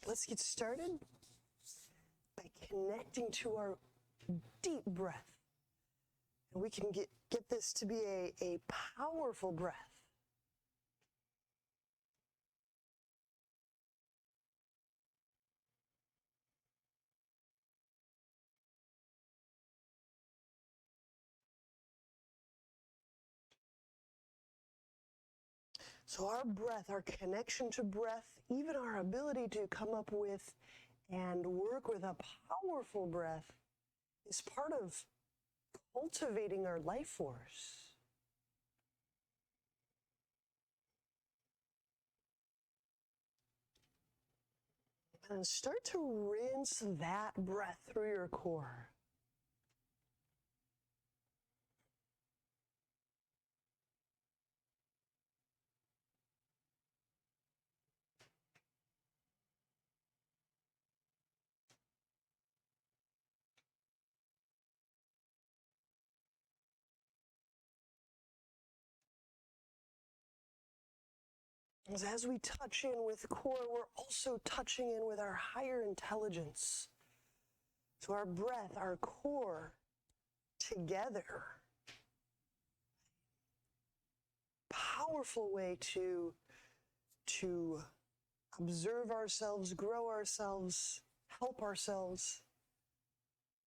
let's get started by connecting to our deep breath. And we can get this to be a powerful breath. So our breath, our connection to breath, even our ability to come up with and work with a powerful breath is part of cultivating our life force. And start to rinse that breath through your core. As we touch in with core, we're also touching in with our higher intelligence. So our breath, our core, together. Powerful way to observe ourselves, grow ourselves, help ourselves,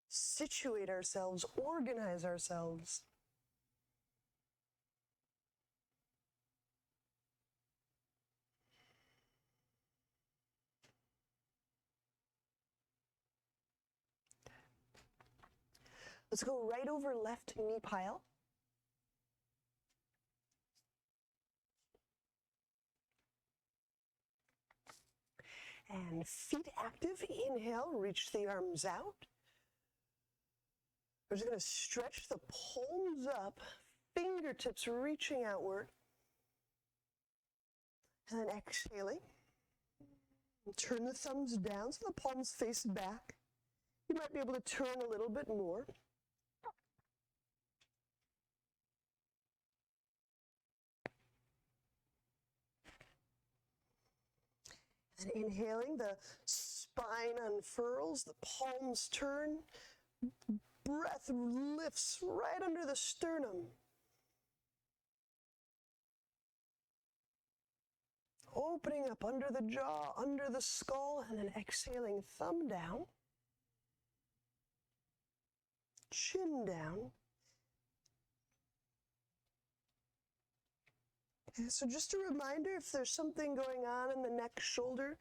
situate ourselves, organize ourselves. Let's go right over left knee pile. And feet active. Inhale, reach the arms out. We're just going to stretch the palms up, fingertips reaching outward. And then exhaling. Turn the thumbs down so the palms face back. You might be able to turn a little bit more. And inhaling, the spine unfurls, the palms turn, breath lifts right under the sternum. Opening up under the jaw, under the skull, and then exhaling, thumb down, chin down. Okay, so just a reminder, if there's something going on in the neck, shoulder,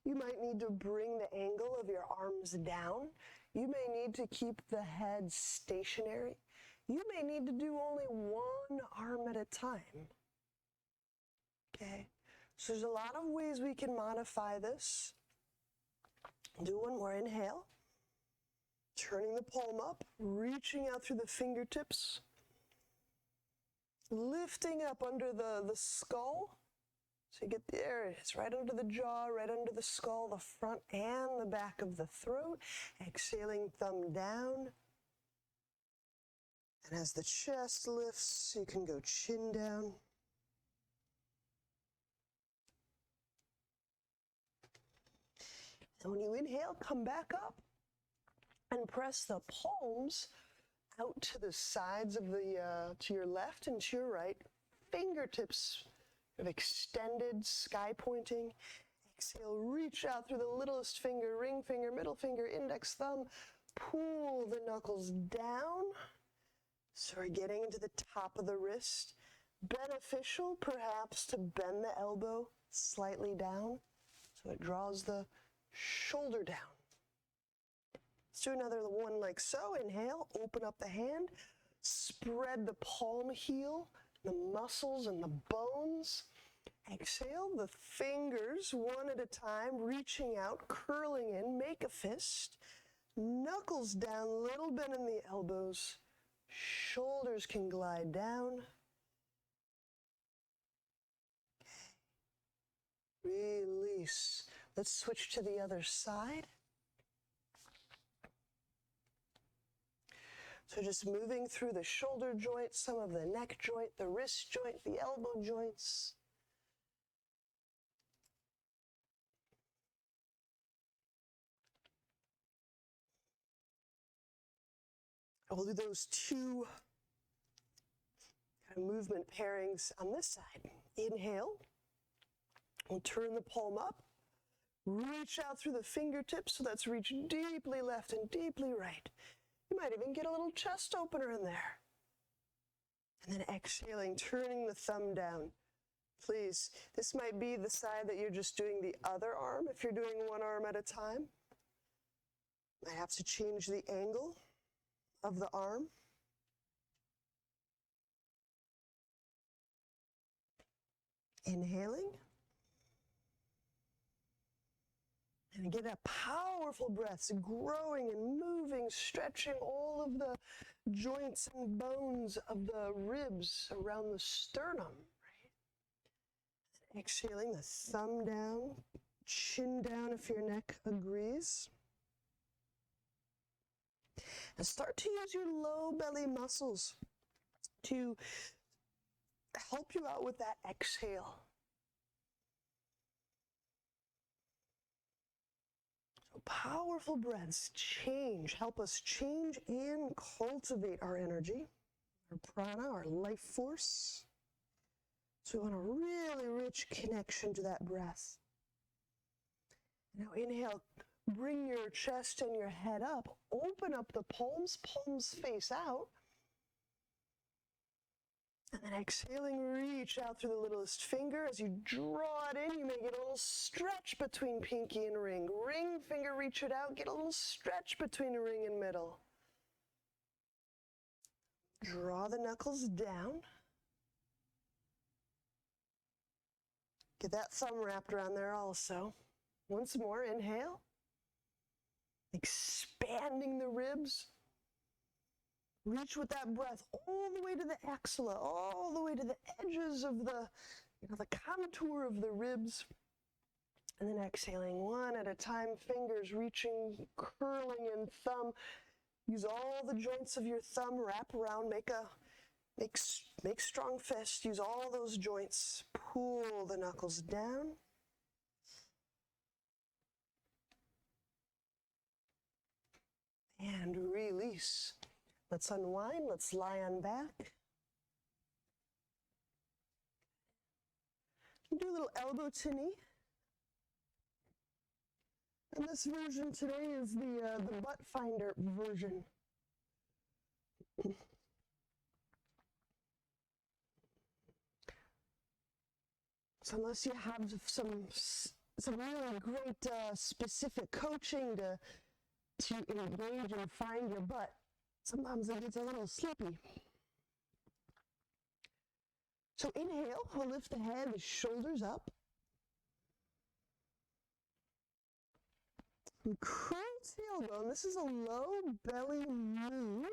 you might need to bring the angle of your arms down. You may need to keep the head stationary. You may need to do only one arm at a time. Okay, so there's a lot of ways we can modify this. Do one more, inhale. Turning the palm up, reaching out through the fingertips. Lifting up under the skull. So you get there, it's right under the jaw, right under the skull, the front and the back of the throat. Exhaling, thumb down. And as the chest lifts, you can go chin down. And when you inhale, come back up and press the palms out to the sides of the, to your left and to your right. Fingertips have extended, sky pointing. Exhale, reach out through the littlest finger, ring finger, middle finger, index thumb. Pull the knuckles down. So we're getting into the top of the wrist. Beneficial, perhaps, to bend the elbow slightly down. So it draws the shoulder down. Let's do another one like so. Inhale, open up the hand, spread the palm heel, the muscles and the bones. Exhale, the fingers one at a time, reaching out, curling in, make a fist. Knuckles down, little bend in the elbows. Shoulders can glide down. Release. Let's switch to the other side. So just moving through the shoulder joint, some of the neck joint, the wrist joint, the elbow joints. we'll do those two kind of movement pairings on this side. Inhale. We'll turn the palm up. Reach out through the fingertips, so that's reach deeply left and deeply right. You might even get a little chest opener in there. And then exhaling, turning the thumb down. Please, this might be the side that you're just doing the other arm if you're doing one arm at a time. Might have to change the angle of the arm. Inhaling. And get that powerful breath, growing and moving, stretching all of the joints and bones of the ribs around the sternum, right? Exhaling, the thumb down, chin down if your neck agrees. And start to use your low belly muscles to help you out with that exhale. Powerful breaths help us change and cultivate our energy, our prana, our life force. So we want a really rich connection to that breath. Now inhale, bring your chest and your head up, open up the palms face out. And then exhaling, reach out through the littlest finger. As you draw it in, you may get a little stretch between pinky and ring. Ring finger, reach it out, get a little stretch between ring and middle. Draw the knuckles down. Get that thumb wrapped around there also. Once more, inhale. Expanding the ribs. Reach with that breath all the way to the axilla, all the way to the edges of the contour of the ribs. And then exhaling one at a time, fingers reaching, curling in thumb. Use all the joints of your thumb, wrap around, make strong fist. Use all those joints. Pull the knuckles down. And release. Let's unwind, let's lie on back. Do a little elbow to knee. And this version today is the butt finder version. So unless you have some really great specific coaching to engage and find your butt, sometimes it gets a little slippy. So inhale, we'll lift the head, the shoulders up. And curl tailbone, this is a low belly move.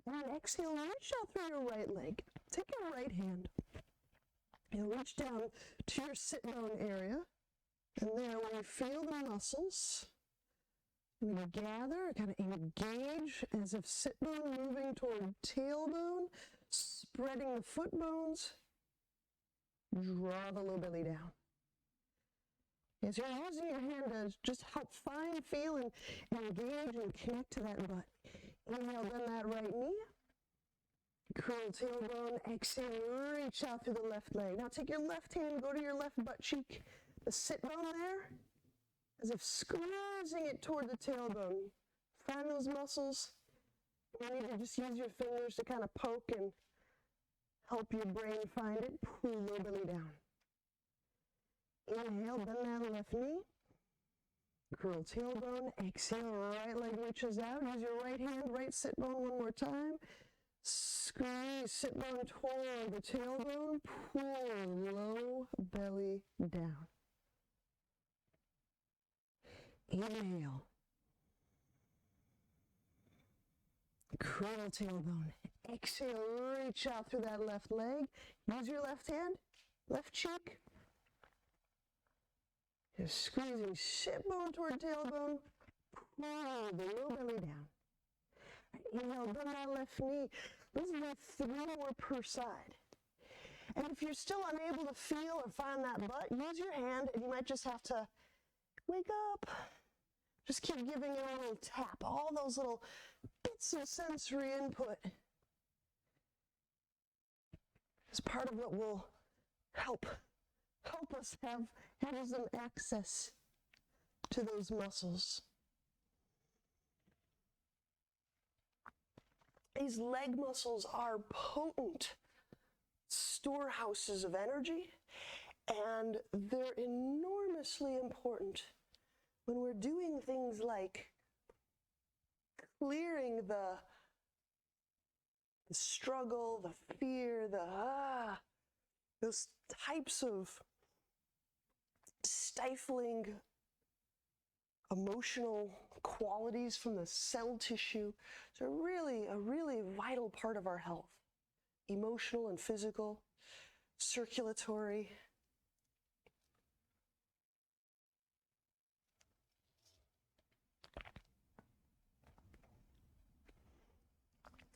And exhale, reach out through your right leg. Take your right hand. You'll reach down to your sit bone area. And there, when you feel the muscles, you're going to gather, kind of engage as if sit bone moving toward tailbone, spreading the foot bones. Draw the low belly down. As you're using your hand to just help find, feel, and engage and connect to that butt. Inhale, bend that right knee. Curl tailbone, exhale, reach out through the left leg. Now take your left hand, go to your left butt cheek, the sit bone there, as if squeezing it toward the tailbone. Find those muscles. You need to just use your fingers to kind of poke and help your brain find it. Pull low belly down. Inhale, bend that left knee. Curl tailbone, exhale, right leg reaches out. Use your right hand, right sit bone one more time. Squeeze sit bone toward the tailbone. Pull low belly down. Inhale. Curl tailbone. Exhale, reach out through that left leg. Use your left hand, left cheek. Just squeezing sit bone toward tailbone. Pull the low belly down. Inhale, bend that left knee. This is about 3 more per side. And if you're still unable to feel or find that butt, use your hand, and you might just have to wake up. Just keep giving it a little tap, all those little bits of sensory input is part of what will help us have some access to those muscles. These leg muscles are potent storehouses of energy, and they're enormously important when we're doing things like clearing the struggle, the fear, those types of stifling emotional qualities from the cell tissue. It's a really vital part of our health. Emotional and physical, circulatory.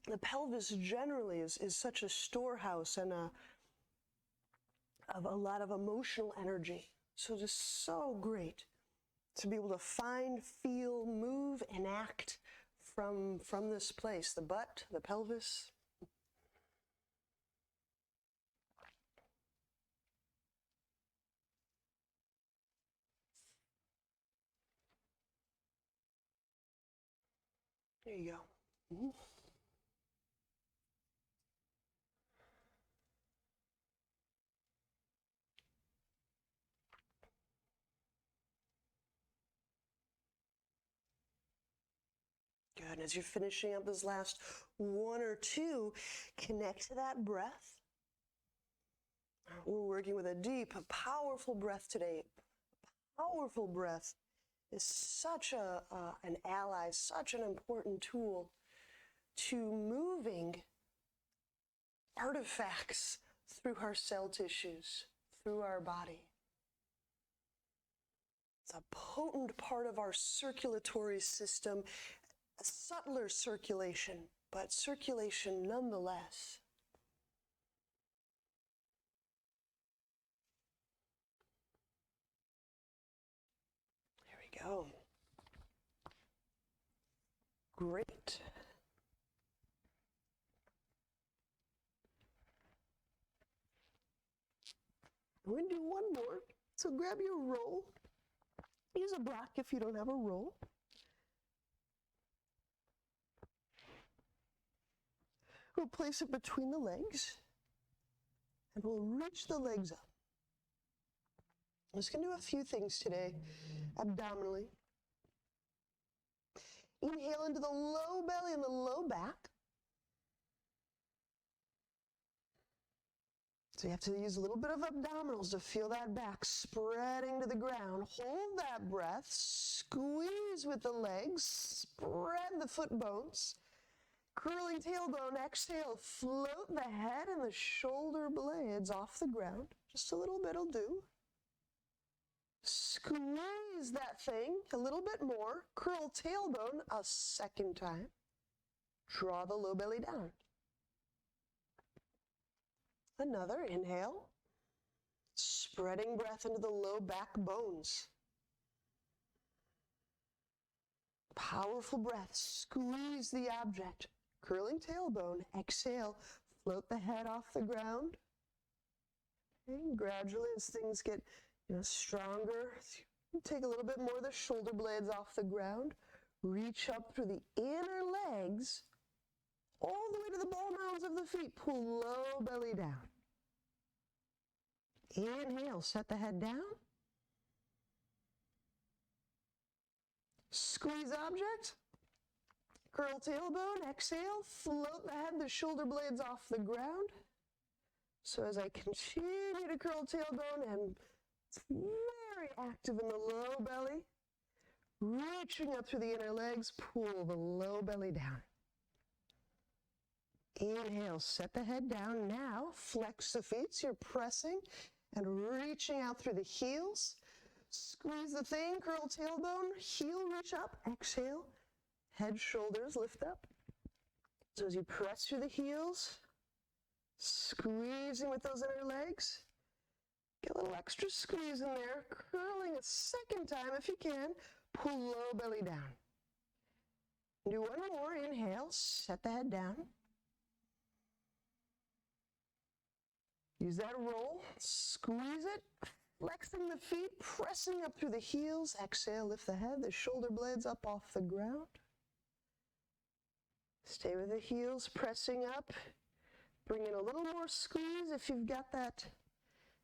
The pelvis generally is such a storehouse and of a lot of emotional energy. So just so great to be able to find, feel, move, and act from this place, the butt, the pelvis. There you go. Mm-hmm. Good. And as you're finishing up this last one or two, connect to that breath. We're working with a deep, a powerful breath today. Powerful breath is such an ally, such an important tool to moving artifacts through our cell tissues, through our body. It's a potent part of our circulatory system, a subtler circulation, but circulation nonetheless. There we go. Great. We're going to do one more. So grab your roll. Use a block if you don't have a roll. We'll place it between the legs, and we'll reach the legs up. I'm just going to do a few things today, abdominally. Inhale into the low belly and the low back. So you have to use a little bit of abdominals to feel that back spreading to the ground. Hold that breath, squeeze with the legs, spread the foot bones. Curling tailbone, exhale, float the head and the shoulder blades off the ground. Just a little bit will do. Squeeze that thing a little bit more. Curl tailbone a second time. Draw the low belly down. Another inhale. Spreading breath into the low back bones. Powerful breath. Squeeze the object. Curling tailbone. Exhale. Float the head off the ground. And gradually, as things get stronger, take a little bit more of the shoulder blades off the ground. Reach up through the inner legs, all the way to the ball mounds of the feet. Pull low belly down. Inhale, set the head down. Squeeze object. Curl tailbone, exhale, float the head, the shoulder blades off the ground. So as I continue to curl tailbone and it's very active in the low belly, reaching up through the inner legs, pull the low belly down. Inhale, set the head down. Now, flex the feet, so you're pressing and reaching out through the heels. Squeeze the thing, curl tailbone, heel reach up, exhale. Head, shoulders lift up. So as you press through the heels, squeezing with those inner legs, get a little extra squeeze in there, curling a second time if you can, pull low belly down. Do one more, inhale, set the head down. Use that roll, squeeze it, flexing the feet, pressing up through the heels. Exhale, lift the head, the shoulder blades up off the ground. Stay with the heels, pressing up. Bring in a little more squeeze if you've got that.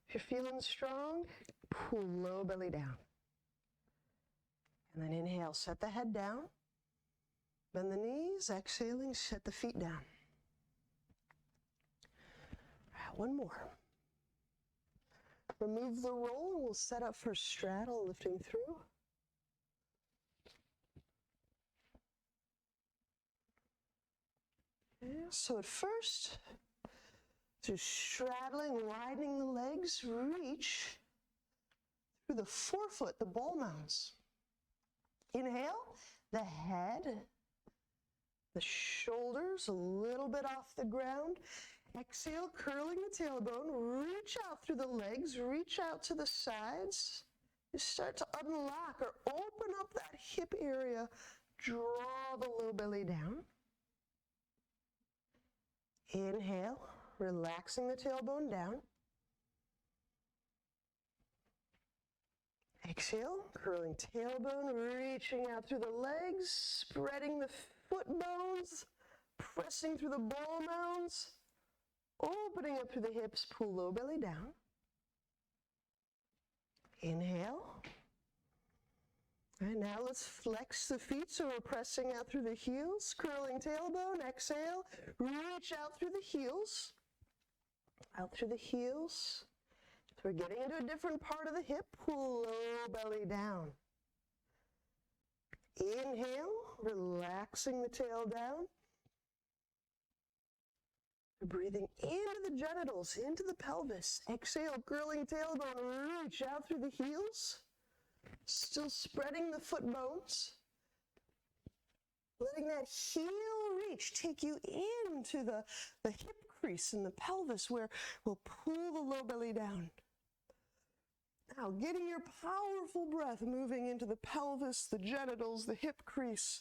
If you're feeling strong, pull low belly down. And then inhale, set the head down. Bend the knees, exhaling, set the feet down. One more. Remove the roll and we'll set up for straddle, lifting through. Yeah, so at first, just straddling, widening the legs, reach through the forefoot, the ball mounds. Inhale, the head, the shoulders a little bit off the ground. Exhale, curling the tailbone, reach out through the legs, reach out to the sides. You start to unlock or open up that hip area, draw the low belly down. Inhale, relaxing the tailbone down. Exhale, curling tailbone, reaching out through the legs, spreading the foot bones, pressing through the ball mounds. Opening up through the hips, pull low belly down. Inhale. All right, now let's flex the feet so we're pressing out through the heels, curling tailbone, exhale, reach out through the heels, out through the heels. So we're getting into a different part of the hip, pull low belly down. Inhale, relaxing the tail down. Breathing into the genitals, into the pelvis. Exhale, curling tailbone, reach out through the heels. Still spreading the foot bones. Letting that heel reach take you into the hip crease in the pelvis where we'll pull the low belly down. Now, getting your powerful breath moving into the pelvis, the genitals, the hip crease.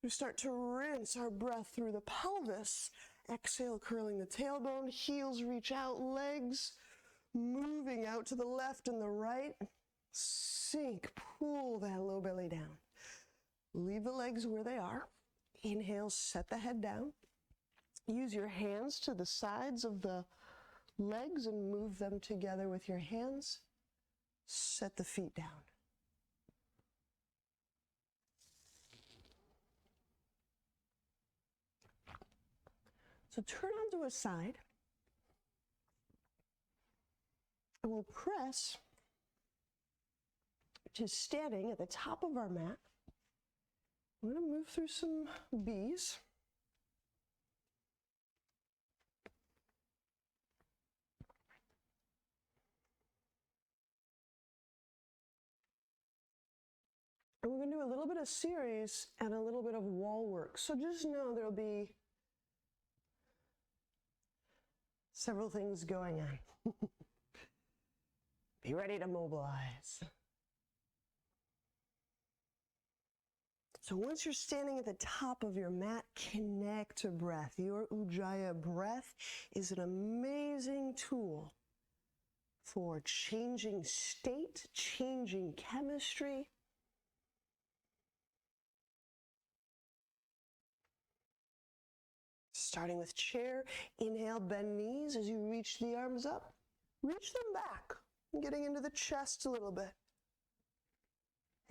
We start to rinse our breath through the pelvis. Exhale, curling the tailbone, heels reach out, legs moving out to the left and the right. Sink, pull that low belly down. Leave the legs where they are. Inhale, set the head down. Use your hands to the sides of the legs and move them together with your hands. Set the feet down. So turn onto a side, and we'll press to standing at the top of our mat. We're going to move through some B's. And we're going to do a little bit of series and a little bit of wall work. So just know there'll be several things going on. Be ready to mobilize. So once you're standing at the top of your mat, connect to breath. Your Ujjayi breath is an amazing tool for changing state, changing chemistry. Starting with chair, inhale, bend knees as you reach the arms up. Reach them back, getting into the chest a little bit.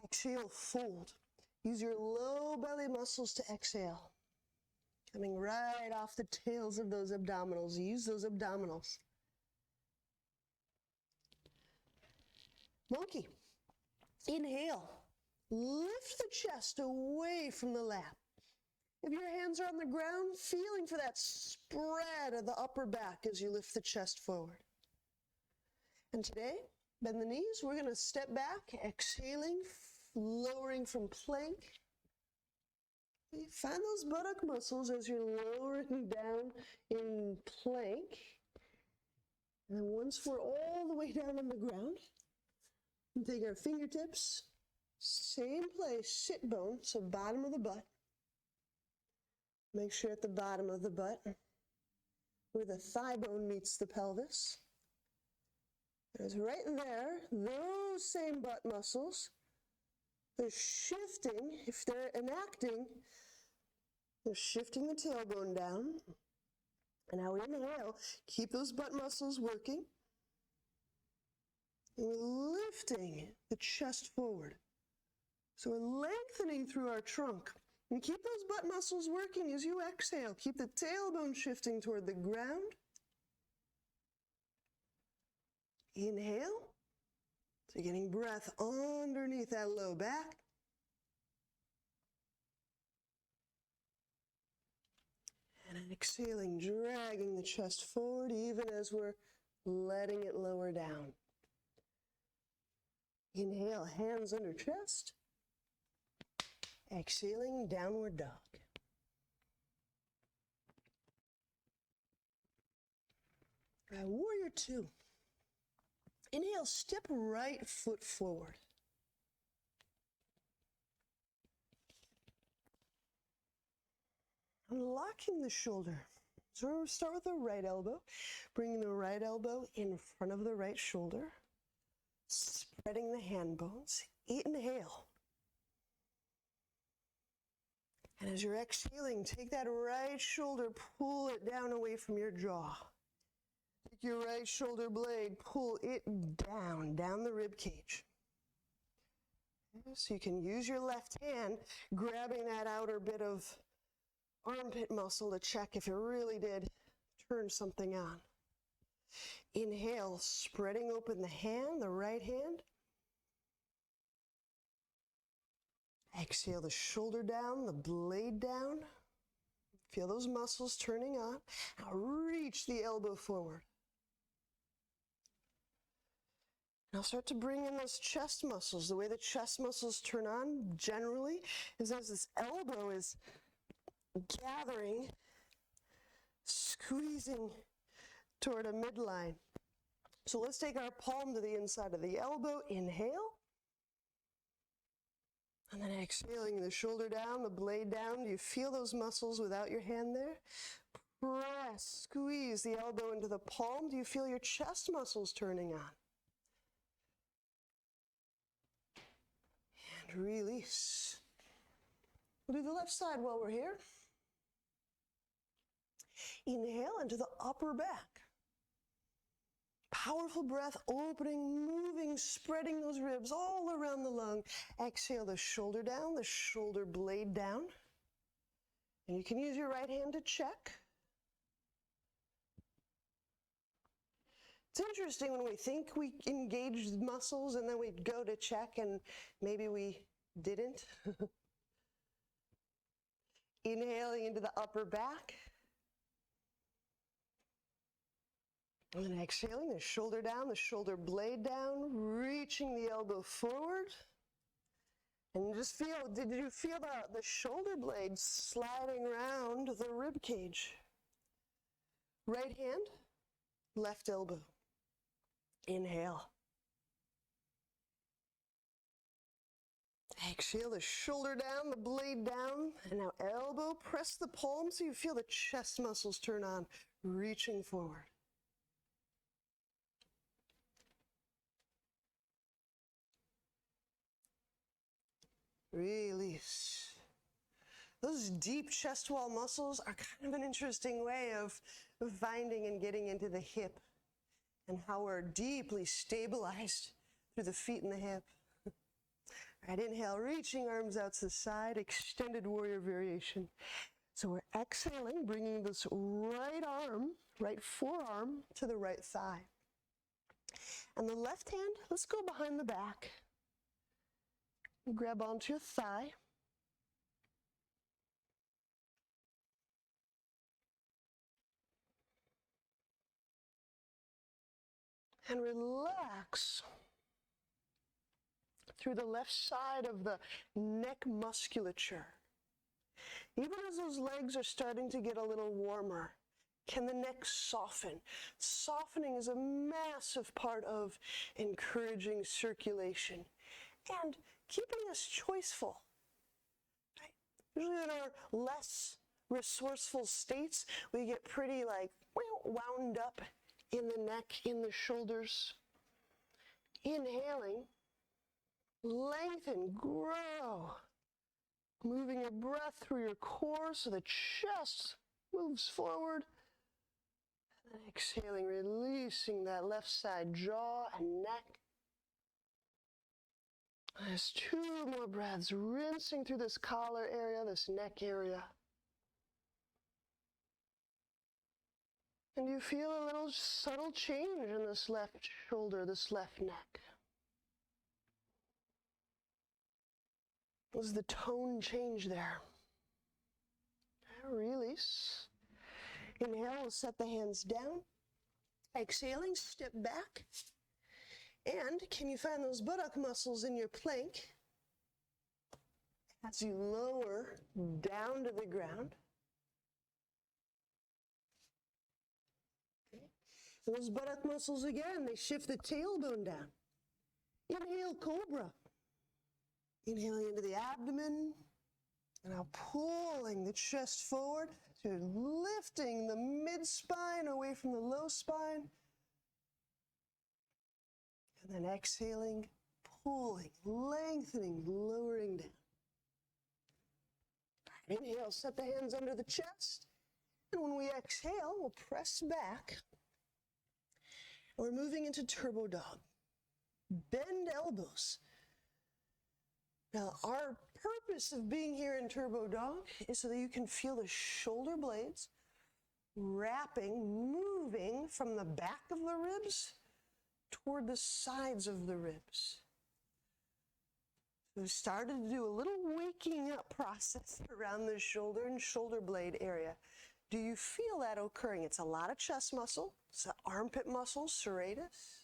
Exhale, fold. Use your low belly muscles to exhale. Coming right off the tails of those abdominals. Use those abdominals. Monkey. Inhale. Lift the chest away from the lap. If your hands are on the ground, feeling for that spread of the upper back as you lift the chest forward. And today, bend the knees. We're going to step back, exhaling, lowering from plank. Find those buttock muscles as you're lowering down in plank. And then once we're all the way down on the ground, we take our fingertips, Same place, sit bone, so bottom of the butt. Make sure at the bottom of the butt, where the thigh bone meets the pelvis. It's right there, those same butt muscles. They're shifting, if they're enacting, they're shifting the tailbone down. And now inhale, keep those butt muscles working. And we're lifting the chest forward. So we're lengthening through our trunk. And keep those butt muscles working as you exhale. Keep the tailbone shifting toward the ground. Inhale. So you're getting breath underneath that low back. And exhaling, dragging the chest forward even as we're letting it lower down. Inhale, hands under chest. Exhaling, downward dog. All right, warrior two. Inhale, step right foot forward. Locking the shoulder. So we'll start with the right elbow, bringing the right elbow in front of the right shoulder, spreading the hand bones. Inhale. And as you're exhaling, take that right shoulder, pull it down away from your jaw. Take your right shoulder blade, pull it down the rib cage. So you can use your left hand, grabbing that outer bit of armpit muscle to check if it really did turn something on. Inhale, spreading open the hand, the right hand. Exhale the shoulder down, the blade down. Feel those muscles turning on. Now reach the elbow forward. Now start to bring in those chest muscles. The way the chest muscles turn on generally is as this elbow is gathering, squeezing toward a midline. So let's take our palm to the inside of the elbow. Inhale. And then exhaling the shoulder down, the blade down. Do you feel those muscles without your hand there? Press, squeeze the elbow into the palm. Do you feel your chest muscles turning on? And release. We'll do the left side while we're here. Inhale into the upper back. Powerful breath, opening, moving, spreading those ribs all around the lung. Exhale the shoulder down, the shoulder blade down. And you can use your right hand to check. It's interesting when we think we engaged muscles and then we go to check and maybe we didn't. Inhaling into the upper back. And then exhaling, the shoulder down, the shoulder blade down, reaching the elbow forward. And just feel, did you feel the shoulder blade sliding around the rib cage? Right hand, left elbow. Inhale. Exhale, the shoulder down, the blade down, and now elbow, press the palm so you feel the chest muscles turn on, reaching forward. Release. Those deep chest wall muscles are kind of an interesting way of finding and getting into the hip and how we're deeply stabilized through the feet and the hip. All right, inhale, reaching arms out to the side, extended warrior variation. So we're exhaling, bringing this right arm, right forearm to the right thigh. And the left hand, let's go behind the back. Grab onto your thigh. And relax through the left side of the neck musculature. Even as those legs are starting to get a little warmer, can the neck soften? Softening is a massive part of encouraging circulation. And keeping us choiceful. Right? Usually in our less resourceful states, we get pretty like wound up in the neck, in the shoulders. Inhaling, lengthen, grow. Moving your breath through your core so the chest moves forward. And then exhaling, releasing that left side jaw and neck. There's 2 more breaths, rinsing through this collar area, this neck area. And you feel a little subtle change in this left shoulder, this left neck. Does the tone change there? Release. Inhale, set the hands down. Exhaling, step back. And can you find those buttock muscles in your plank as you lower down to the ground? Okay. Those buttock muscles again, they shift the tailbone down. Inhale, cobra. Inhaling into the abdomen, and now pulling the chest forward, so lifting the mid-spine away from the low spine. And then exhaling, pulling, lengthening, lowering down. Inhale, set the hands under the chest. And when we exhale, we'll press back. We're moving into turbo dog. Bend elbows. Now, our purpose of being here in turbo dog is so that you can feel the shoulder blades wrapping, moving from the back of the ribs toward the sides of the ribs. So we started to do a little waking up process around the shoulder and shoulder blade area. Do you feel that occurring? It's a lot of chest muscle. It's the armpit muscle, serratus.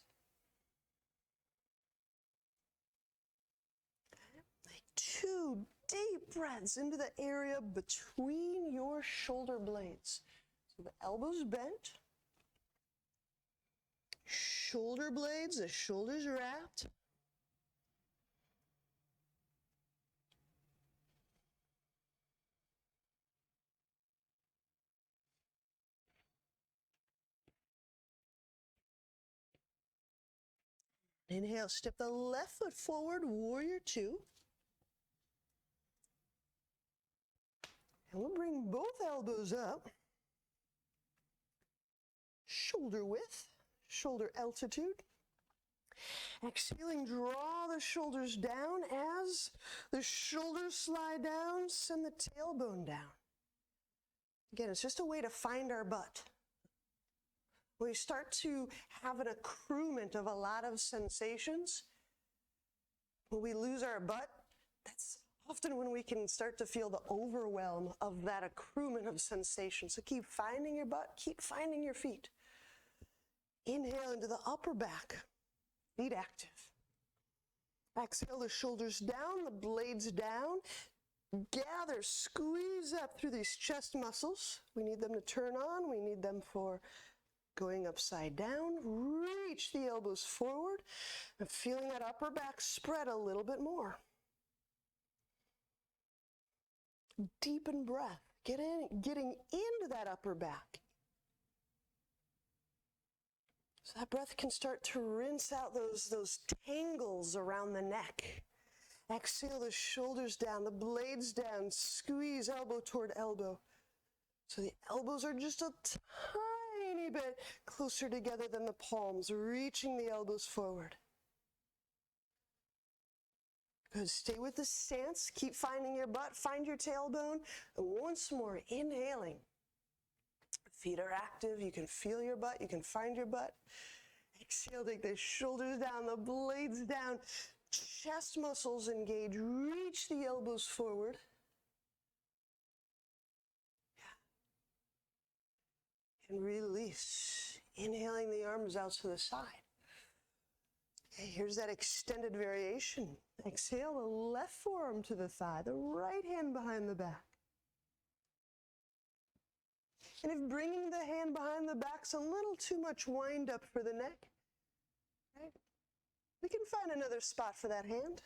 2 deep breaths into the area between your shoulder blades. So the elbows bent, shoulder blades, the shoulders wrapped. Inhale, step the left foot forward, warrior 2. And we'll bring both elbows up, shoulder width, shoulder altitude. Exhaling, draw the shoulders down. As the shoulders slide down, send the tailbone down. Again, it's just a way to find our butt. When we start to have an accruement of a lot of sensations, when we lose our butt, that's often when we can start to feel the overwhelm of that accruement of sensation. So keep finding your butt, keep finding your feet. Inhale into the upper back, feet active. Exhale, the shoulders down, the blades down. Gather, squeeze up through these chest muscles. We need them to turn on, we need them for going upside down. Reach the elbows forward and feeling that upper back spread a little bit more. Deepen breath, getting into that upper back. So that breath can start to rinse out those tangles around the neck. Exhale the shoulders down, the blades down, squeeze elbow toward elbow. So the elbows are just a tiny bit closer together than the palms, reaching the elbows forward. Good, stay with the stance, keep finding your butt, find your tailbone, and once more, inhaling. Feet are active, you can feel your butt, you can find your butt. Exhale, take the shoulders down, the blades down, chest muscles engage, reach the elbows forward. And release, inhaling the arms out to the side. Okay, here's that extended variation. Exhale, the left forearm to the thigh, the right hand behind the back. And if bringing the hand behind the back's a little too much wind up for the neck, right, we can find another spot for that hand.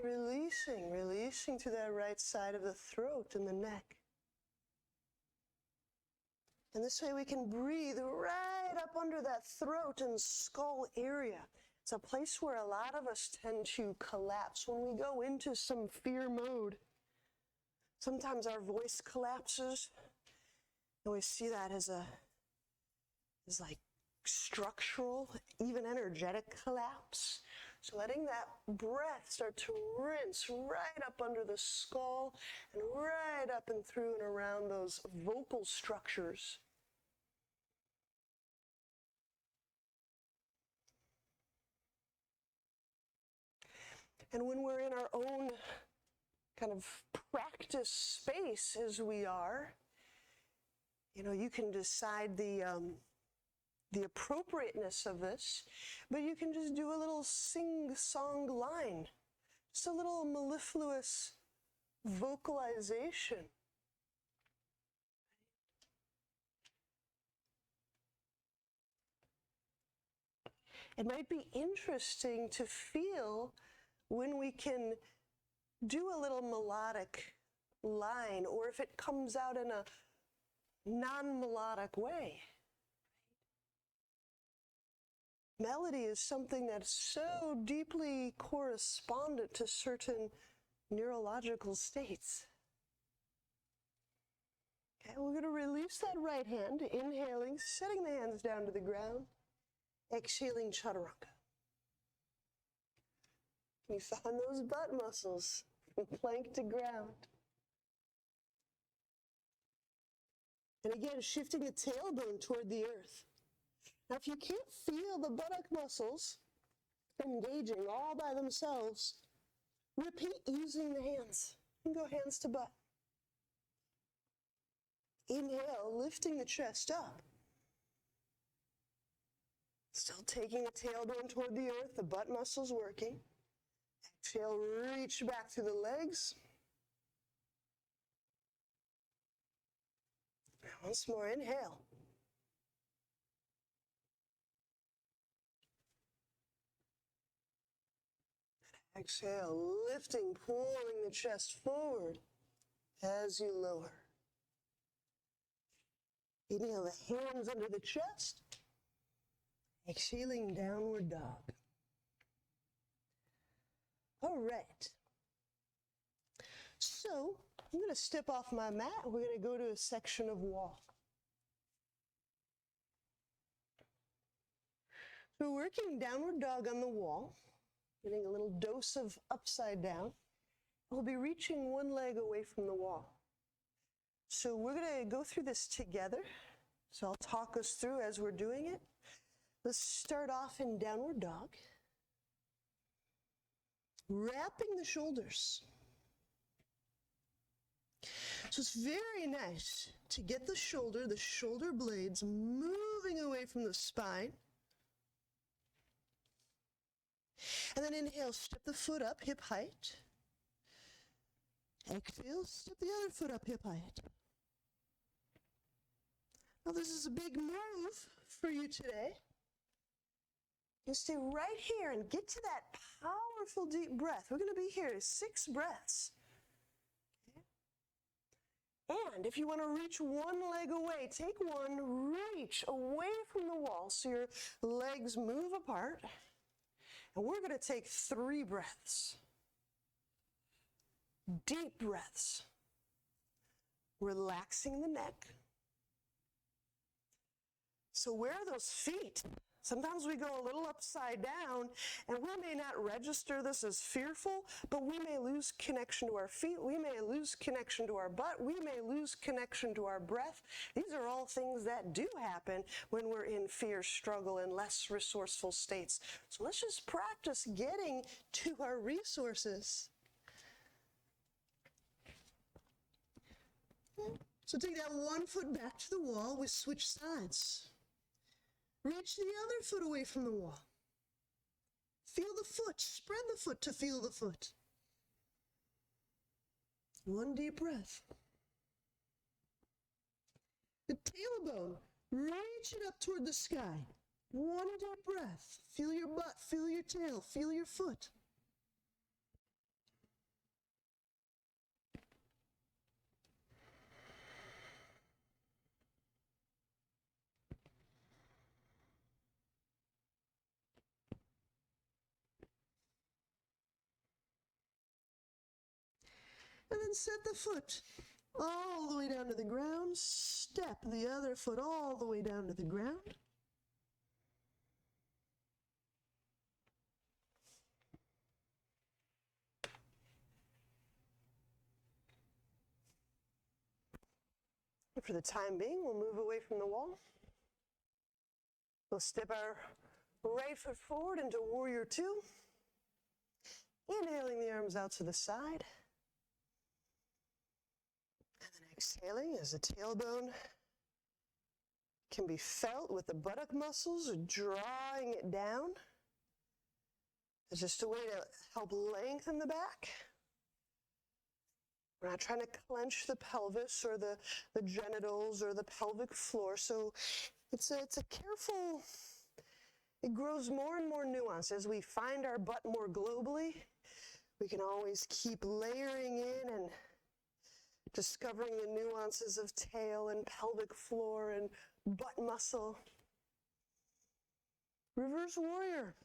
Releasing to that right side of the throat and the neck. And this way we can breathe right up under that throat and skull area. It's a place where a lot of us tend to collapse when we go into some fear mode. Sometimes our voice collapses, and we see that as like structural, even energetic collapse. So letting that breath start to rinse right up under the skull and right up and through and around those vocal structures. And when we're in our own kind of practice space as we are, you can decide the appropriateness of this, but you can just do a little sing-song line, just a little mellifluous vocalization. It might be interesting to feel when we can do a little melodic line, or if it comes out in a non-melodic way. Melody is something that's so deeply correspondent to certain neurological states. Okay, we're going to release that right hand, inhaling, setting the hands down to the ground, exhaling chaturanga. You find those butt muscles from plank to ground. And again, shifting the tailbone toward the earth. Now, if you can't feel the buttock muscles engaging all by themselves, repeat using the hands. And go hands to butt. Inhale, lifting the chest up. Still taking the tailbone toward the earth, the butt muscles working. Exhale, reach back through the legs. Now once more, inhale. Exhale, lifting, pulling the chest forward as you lower. Inhale, the hands under the chest. Exhaling, downward dog. All right. So, I'm going to step off my mat. We're going to go to a section of wall. So we're working downward dog on the wall, getting a little dose of upside down. We'll be reaching one leg away from the wall. So we're going to go through this together. So I'll talk us through as we're doing it. Let's start off in downward dog. Wrapping the shoulders. So it's very nice to get the shoulder blades moving away from the spine. And then inhale, step the foot up, hip height. Exhale, step the other foot up, hip height. Now this is a big move for you today. You stay right here and get to that powerful deep breath. We're going to be here 6 breaths. Okay? And if you want to reach one leg away, take one, reach away from the wall so your legs move apart. And we're going to take 3 breaths. Deep breaths. Relaxing the neck. So where are those feet? Sometimes we go a little upside down, and we may not register this as fearful, but we may lose connection to our feet. We may lose connection to our butt. We may lose connection to our breath. These are all things that do happen when we're in fear, struggle, and less resourceful states. So let's just practice getting to our resources. So take that one foot back to the wall. We switch sides. Reach the other foot away from the wall. Feel the foot. Spread the foot to feel the foot. One deep breath. The tailbone. Reach it up toward the sky. One deep breath. Feel your butt. Feel your tail. Feel your foot. And then set the foot all the way down to the ground. Step the other foot all the way down to the ground. For the time being, we'll move away from the wall. We'll step our right foot forward into warrior two. Inhaling the arms out to the side. And then exhaling as the tailbone can be felt with the buttock muscles, drawing it down. It's just a way to help lengthen the back. We're not trying to clench the pelvis or the genitals or the pelvic floor. So it's a careful, it grows more and more nuanced. As we find our butt more globally, we can always keep layering in and discovering the nuances of tail and pelvic floor and butt muscle. Reverse warrior.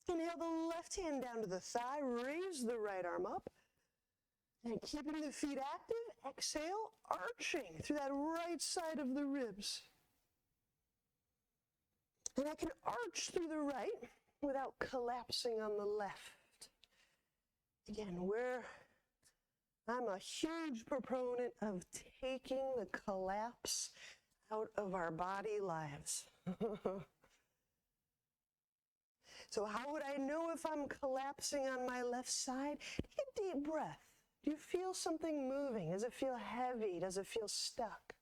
Inhale the left hand down to the thigh, raise the right arm up. And keeping the feet active, exhale, arching through that right side of the ribs. And I can arch through the right without collapsing on the left. Again, I'm a huge proponent of taking the collapse out of our body lives. So how would I know if I'm collapsing on my left side? Take a deep breath. Do you feel something moving? Does it feel heavy? Does it feel stuck?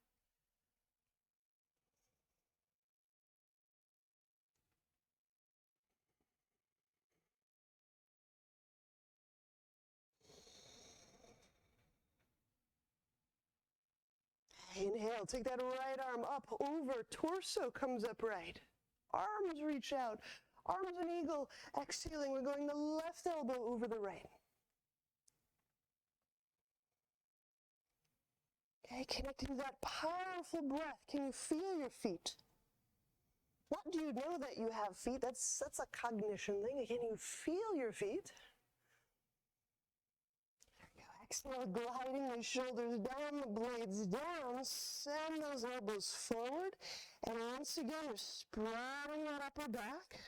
Inhale, take that right arm up, over, torso comes upright. Arms reach out, arms an eagle. Exhaling, we're going the left elbow over the right. Okay, connecting to that powerful breath. Can you feel your feet? Not do you know that you have feet? That's a cognition thing. Can you feel your feet? Exhale, gliding the shoulders down, the blades down, send those elbows forward, and once again, you're sprouting that upper back.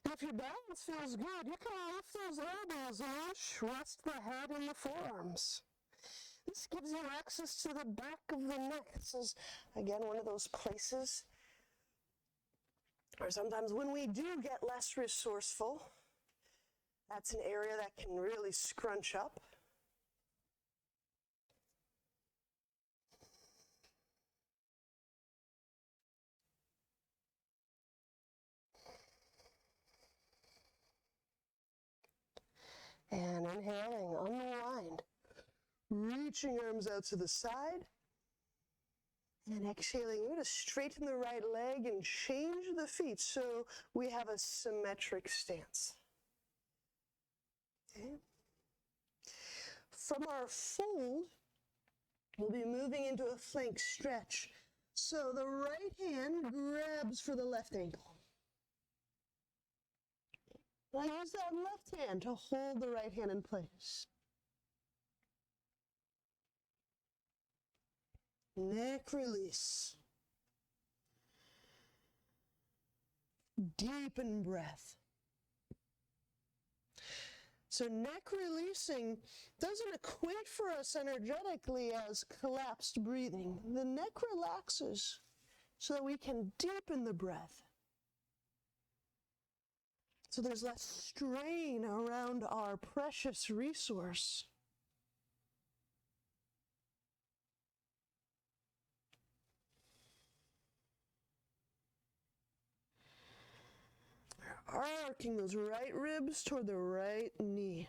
And if your balance feels good, you can lift those elbows and rest the head in the forearms. This gives you access to the back of the neck. This is, again, one of those places where sometimes when we do get less resourceful, that's an area that can really scrunch up. And inhaling, unwind. Reaching arms out to the side. And exhaling, we're going to straighten the right leg and change the feet so we have a symmetric stance. Okay. From our fold, we'll be moving into a flank stretch. So the right hand grabs for the left ankle. Now use that left hand to hold the right hand in place. Neck release. Deepen breath. So neck releasing doesn't equate for us energetically as collapsed breathing. The neck relaxes so that we can deepen the breath. So there's less strain around our precious resource. Arcing those right ribs toward the right knee.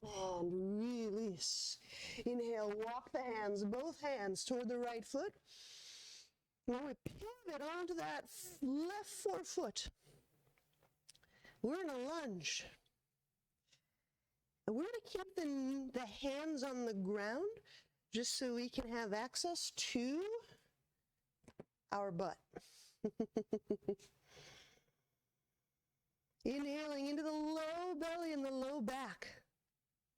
And release. Inhale, walk the hands, both hands toward the right foot. Now we pivot onto that left forefoot. We're in a lunge. And we're going to keep the hands on the ground just so we can have access to our butt. Inhaling into the low belly and the low back.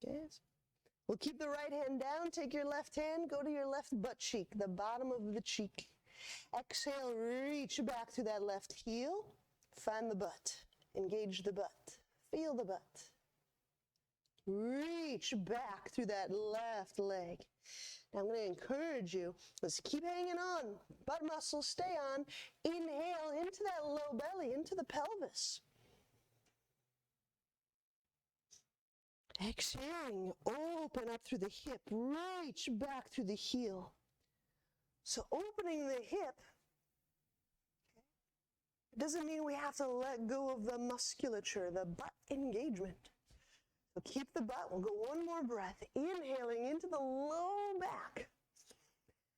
Yes. We'll keep the right hand down. Take your left hand, go to your left butt cheek, the bottom of the cheek. Exhale, reach back through that left heel. Find the butt. Engage the butt. Feel the butt. Reach back through that left leg. Now I'm going to encourage you, let's keep hanging on. Butt muscles, stay on. Inhale into that low belly, into the pelvis. Exhaling, open up through the hip, reach back through the heel. So opening the hip doesn't mean we have to let go of the musculature, the butt engagement. So keep the butt, we'll go one more breath, inhaling into the low back.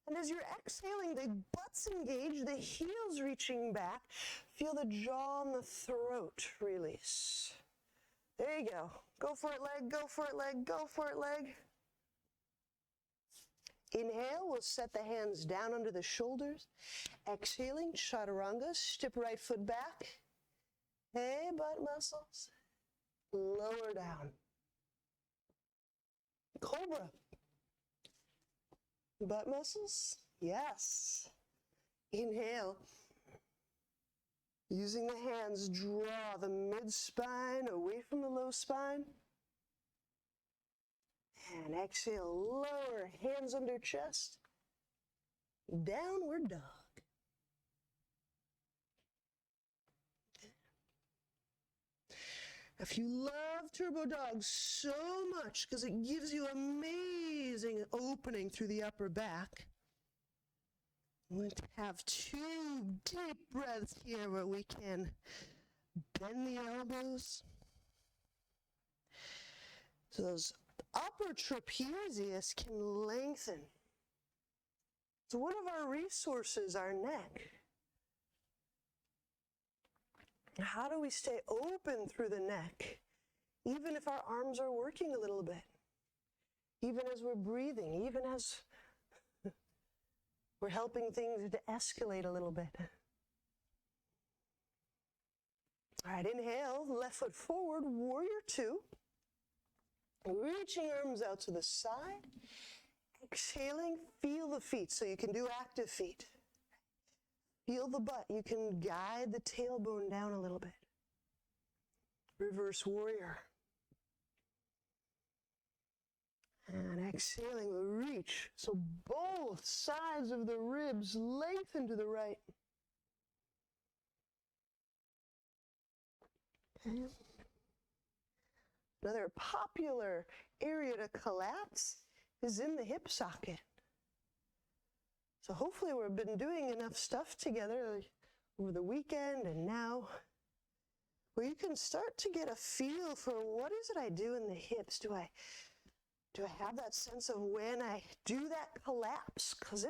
And as you're exhaling, the butt's engaged, the heel's reaching back. Feel the jaw and the throat release. There you go. Go for it, leg, go for it, leg, go for it, leg. Inhale, we'll set the hands down under the shoulders. Exhaling, chaturanga, step right foot back. Hey, butt muscles. Lower down. Cobra. Butt muscles? Yes. Inhale. Using the hands, draw the mid-spine away from the low spine. And exhale, lower, hands under chest. Downward dog. If you love turbo dog so much because it gives you amazing opening through the upper back, we're going to have 2 deep breaths here where we can bend the elbows. So those upper trapezius can lengthen. So one of our resources, our neck. How do we stay open through the neck, even if our arms are working a little bit? Even as we're breathing, even as we're helping things to escalate a little bit. All right, inhale, left foot forward, warrior 2. Reaching arms out to the side. Exhaling, feel the feet, so you can do active feet. Feel the butt. You can guide the tailbone down a little bit. Reverse warrior. And exhaling, reach. So both sides of the ribs lengthen to the right. Okay. Another popular area to collapse is in the hip socket. So hopefully we've been doing enough stuff together over the weekend and now where you can start to get a feel for what is it I do in the hips. Do I have that sense of when I do that collapse? Because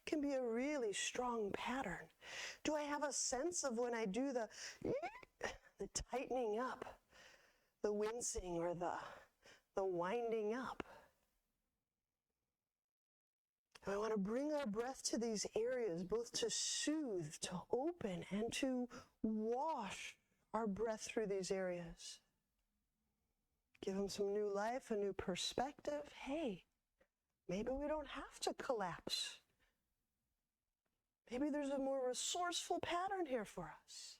can be a really strong pattern. Do I have a sense of when I do the tightening up, the wincing or the winding up? And I want to bring our breath to these areas, both to soothe, to open, and to wash our breath through these areas. Give them some new life, a new perspective. Hey, maybe we don't have to collapse. Maybe there's a more resourceful pattern here for us.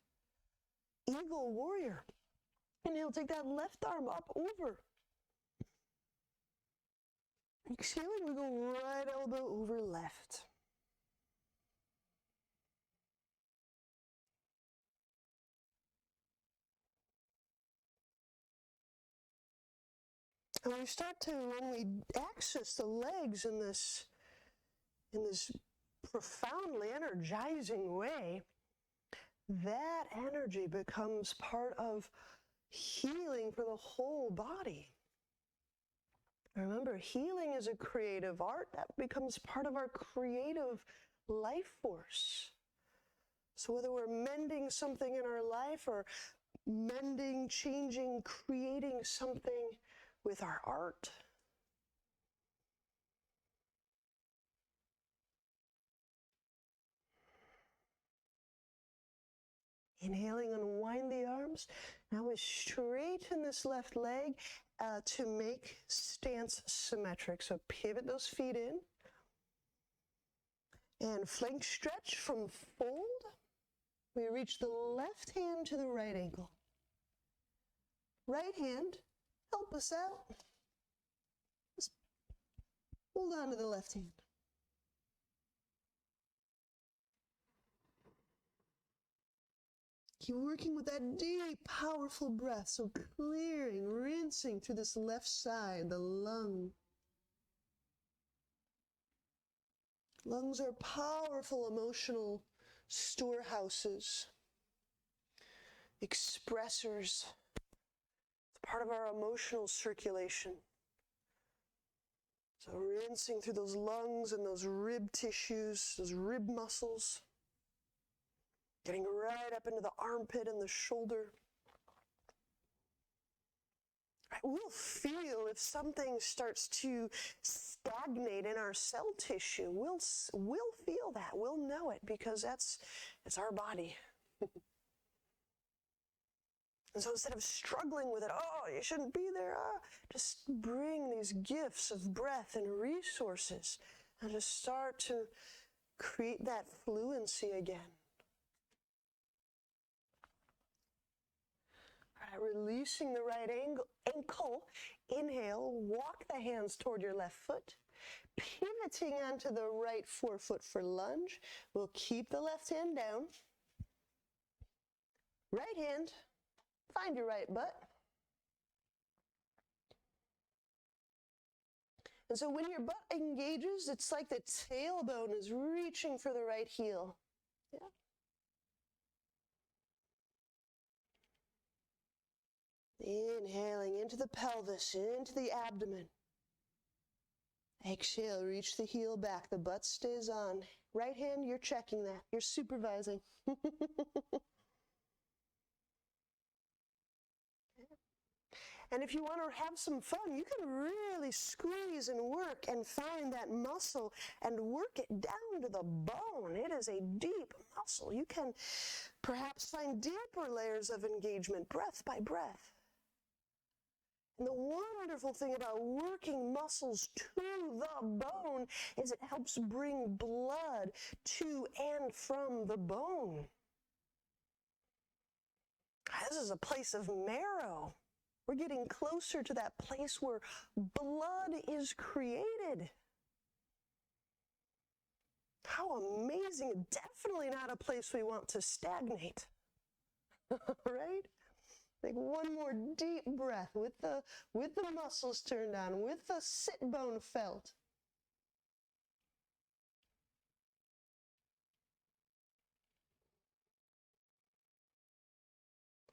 Eagle warrior. Inhale, take that left arm up over. Exhaling, we go right elbow over left. And we start to, when we access the legs in this profoundly energizing way, that energy becomes part of healing for the whole body. Remember, healing is a creative art. That becomes part of our creative life force. So whether we're mending something in our life or mending, changing, creating something with our art, inhaling, unwind the arms. Now we straighten this left leg to make stance symmetric. So pivot those feet in. And flank stretch from fold. We reach the left hand to the right ankle. Right hand, help us out. Just hold on to the left hand. Keep working with that deep, powerful breath. So clearing, rinsing through this left side, the lung. Lungs are powerful emotional storehouses, expressors. It's part of our emotional circulation. So rinsing through those lungs and those rib tissues, those rib muscles. Getting right up into the armpit and the shoulder. We'll feel if something starts to stagnate in our cell tissue. We'll feel that. We'll know it because it's our body. And so instead of struggling with it, oh, you shouldn't be there, just bring these gifts of breath and resources and just start to create that fluency again. Releasing the right ankle, inhale, walk the hands toward your left foot, pivoting onto the right forefoot for lunge. We'll keep the left hand down. Right hand, find your right butt. And so when your butt engages, it's like the tailbone is reaching for the right heel. Yeah. Inhaling into the pelvis, into the abdomen. Exhale, reach the heel back. The butt stays on. Right hand, you're checking that. You're supervising. And if you want to have some fun, you can really squeeze and work and find that muscle and work it down to the bone. It is a deep muscle. You can perhaps find deeper layers of engagement, breath by breath. And the wonderful thing about working muscles to the bone is it helps bring blood to and from the bone. This is a place of marrow. We're getting closer to that place where blood is created. How amazing. Definitely not a place we want to stagnate. Right? Take one more deep breath with the muscles turned on, with the sit bone felt.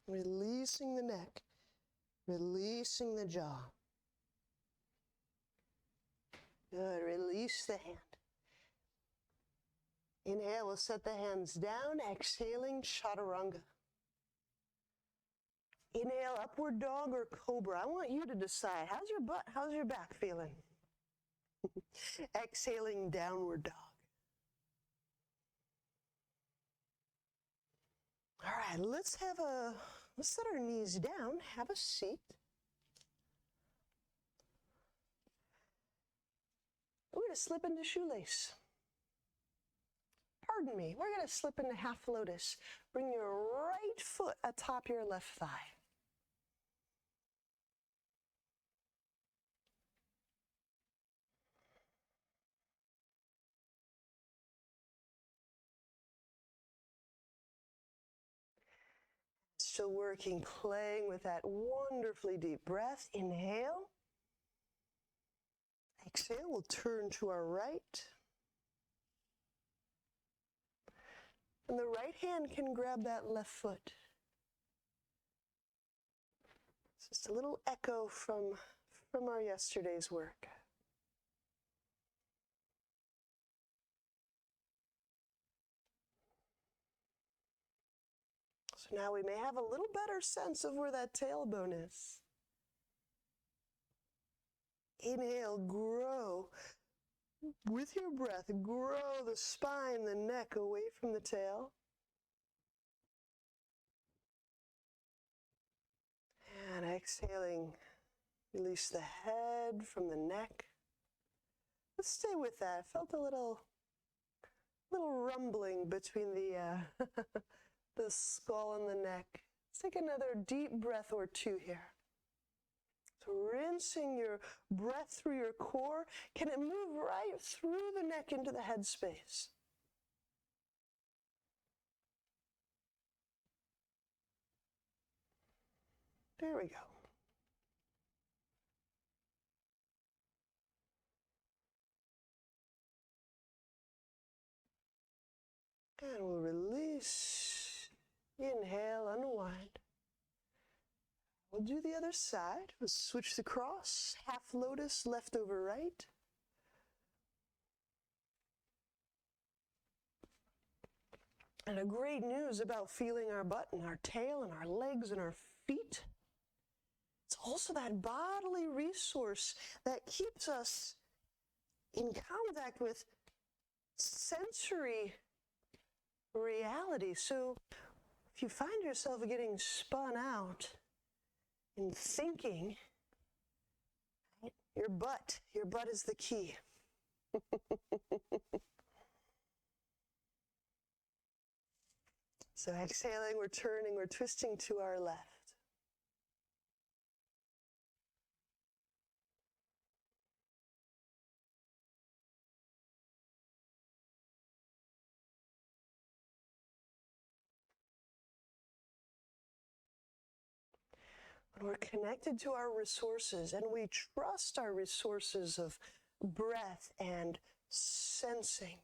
Releasing the neck, releasing the jaw. Good, release the hand. Inhale, we'll set the hands down, exhaling, chaturanga. Inhale, upward dog or cobra. I want you to decide. How's your butt? How's your back feeling? Exhaling, downward dog. All right, let's set our knees down, have a seat. We're going to slip into shoelace. Pardon me, we're going to slip into half lotus. Bring your right foot atop your left thigh. Still working, playing with that wonderfully deep breath. Inhale. Exhale, we'll turn to our right. And the right hand can grab that left foot. It's just a little echo from our yesterday's work. So now we may have a little better sense of where that tailbone is. Inhale, grow. With your breath, grow the spine, the neck away from the tail. exhaling, release the head from the neck. Let's stay with that. Felt a little rumbling between the the skull and the neck. Let's take another deep breath or two here. So rinsing your breath through your core. Can it move right through the neck into the head space? There we go. And we'll release. Inhale, unwind. We'll do the other side. We'll switch the cross. Half lotus, left over right. And a great news about feeling our butt and our tail and our legs and our feet. It's also that bodily resource that keeps us in contact with sensory reality. So if you find yourself getting spun out in thinking, right, your butt is the key. So exhaling, we're turning, we're twisting to our left. When we're connected to our resources and we trust our resources of breath and sensing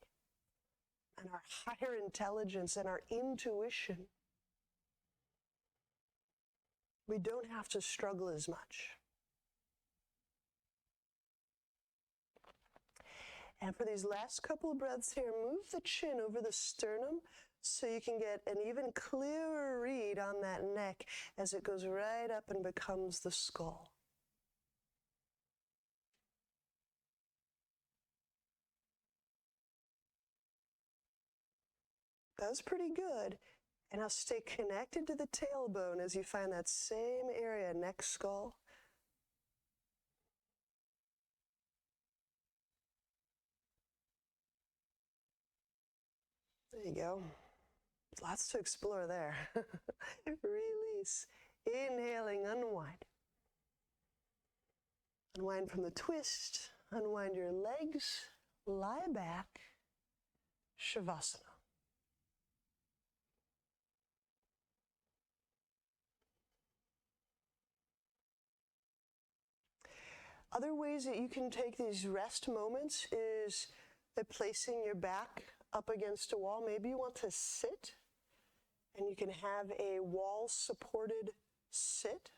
and our higher intelligence and our intuition, we don't have to struggle as much. And for these last couple of breaths here, move the chin over the sternum so you can get an even clearer read on that neck as it goes right up and becomes the skull. That was pretty good. And now stay connected to the tailbone as you find that same area, neck, skull. There you go. Lots to explore there. Release. Inhaling, unwind. Unwind from the twist. Unwind your legs. Lie back. Shavasana. Other ways that you can take these rest moments is by placing your back up against a wall. Maybe you want to sit, and you can have a wall-supported sit.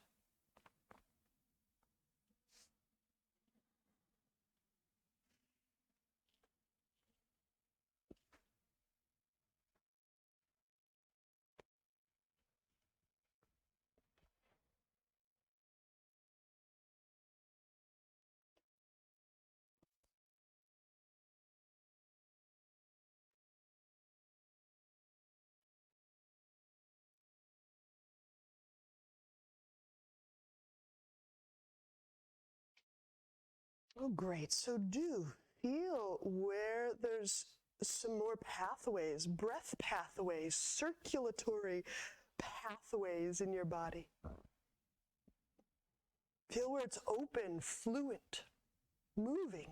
Oh, great. So do feel where there's some more pathways, breath pathways, circulatory pathways in your body. Feel where it's open, fluent, moving.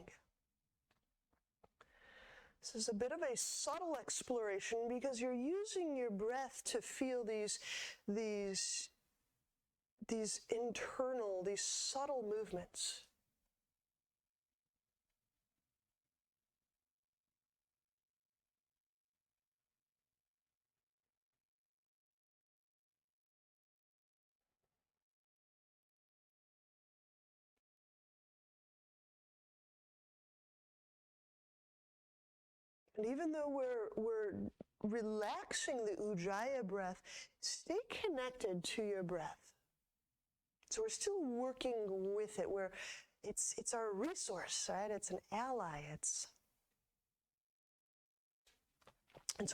This is a bit of a subtle exploration because you're using your breath to feel these internal, these subtle movements. And even though we're relaxing the Ujjayi breath, stay connected to your breath. So we're still working with it. It's our resource, right? It's an ally. It's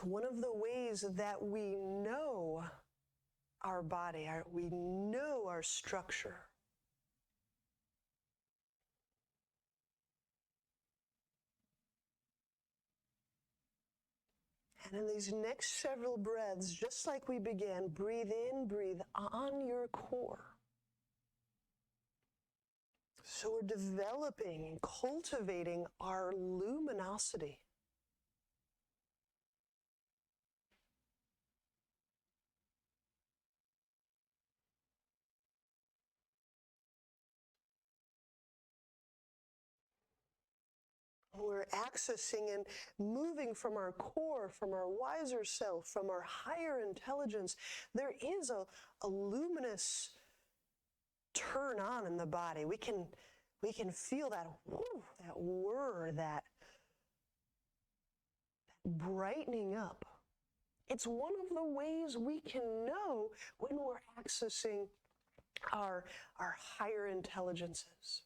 one of the ways that we know our body, we know our structure. And in these next several breaths, just like we began, breathe in, breathe on your core. So we're developing and cultivating our luminosity. We're accessing and moving from our core, from our wiser self, from our higher intelligence. There is a luminous turn on in the body. We can feel that whoo, that whir, that brightening up. It's one of the ways we can know when we're accessing our higher intelligences.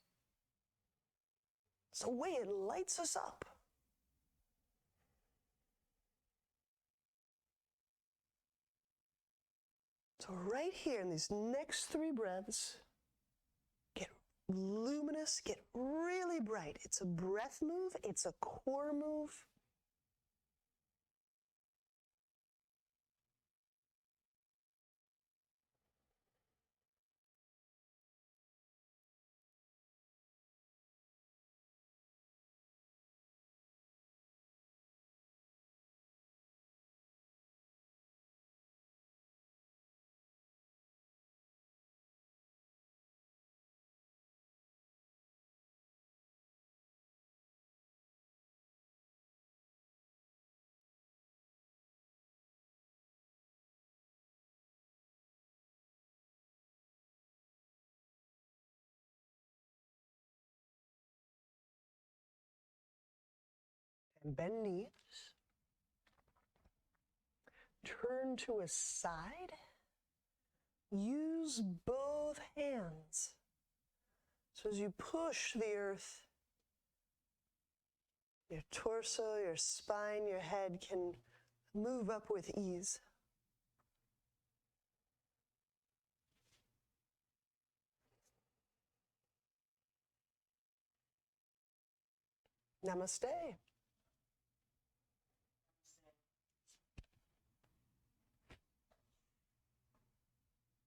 It's the way it lights us up. So right here in these next 3 breaths, get luminous, get really bright. It's a breath move, it's a core move. And bend knees. Turn to a side. Use both hands. So as you push the earth, your torso, your spine, your head can move up with ease. Namaste.